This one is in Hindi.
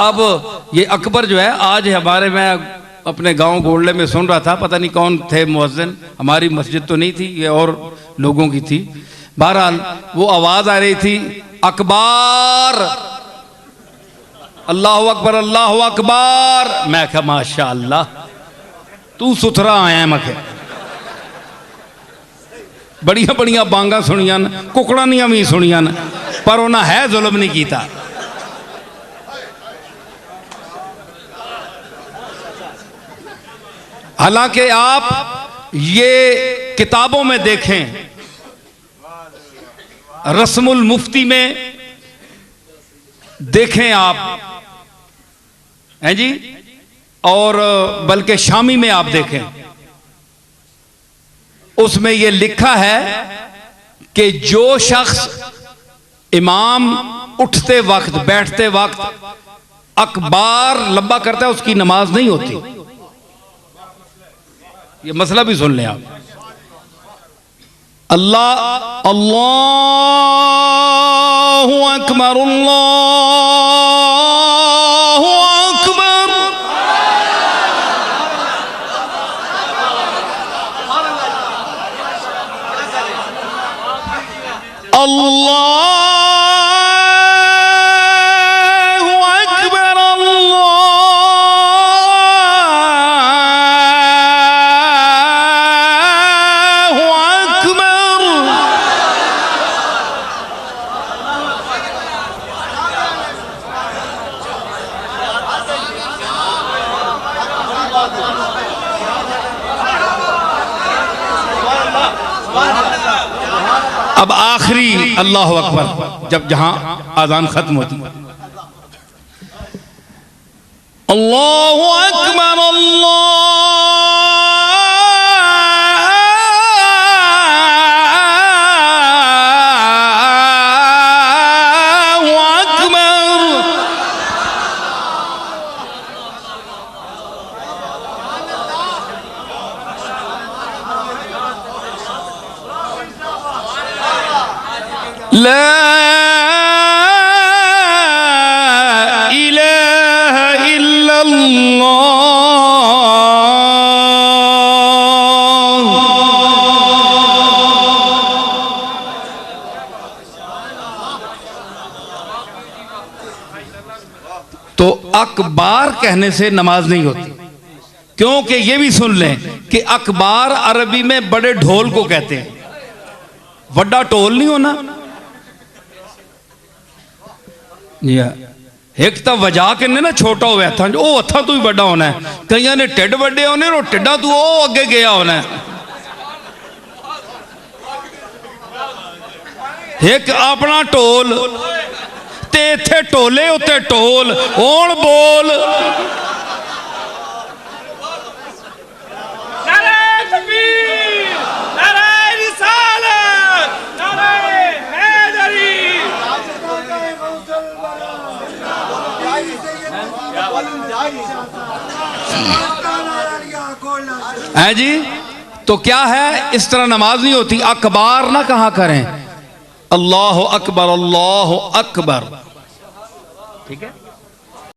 अब ये अकबर जो है, आज हमारे, मैं अपने गांव गोल्डे में सुन रहा था, पता नहीं कौन थे मुअज्जिन, हमारी मस्जिद तो नहीं थी, ये और लोगों की थी। बहरहाल वो आवाज आ रही थी, अकबर, अल्लाह अकबर अल्लाह अकबर। मैं कहा माशा अल्लाह, तू सुथरा आया। मैं बड़िया बड़िया बांगा सुनिया, कुकड़ानियां भी सुनिया, पर उन्हें है जुल्म नहीं किया। हालांकि आप ये किताबों में देखें, रस्मुल मुफ्ती में देखें आप, हैं जी, और बल्कि शामी में आप देखें, उसमें यह लिखा है कि जो शख्स इमाम उठते वक्त बैठते वक्त अकबार लंबा करता है, उसकी नमाज नहीं होती। ये मसला भी सुन लें आप। अल्लाह अल्लाहु अकबर अल्लाहु अकबर, अल्लाहु अकबर अल्लाहु अकबर। अब आखिरी अल्लाह अकबर, जब जहां आजान खत्म होती, अल्लाह अकबर अल्लाह अकबर। ला इलाहा इल्लल्लाह। तो अकबार कहने से नमाज नहीं होती, क्योंकि ये भी सुन लें कि अकबार अरबी में बड़े ढोल को कहते हैं। वड्डा ढोल नहीं होना, एक तो वजा के ना छोटा हो हथा, वो हथा तू ही बड़ा होना है। कई ने टिड वड्डे होने, और टिड्डा तू वो अगे गया होना है। एक अपना ढोल ते इत्थे ढोले उत्ते ढोल होण बोल। है जी, तो क्या है, इस तरह नमाज नहीं होती। अकबार ना कहा करें, अल्लाह अकबर अल्लाह अकबर, ठीक है।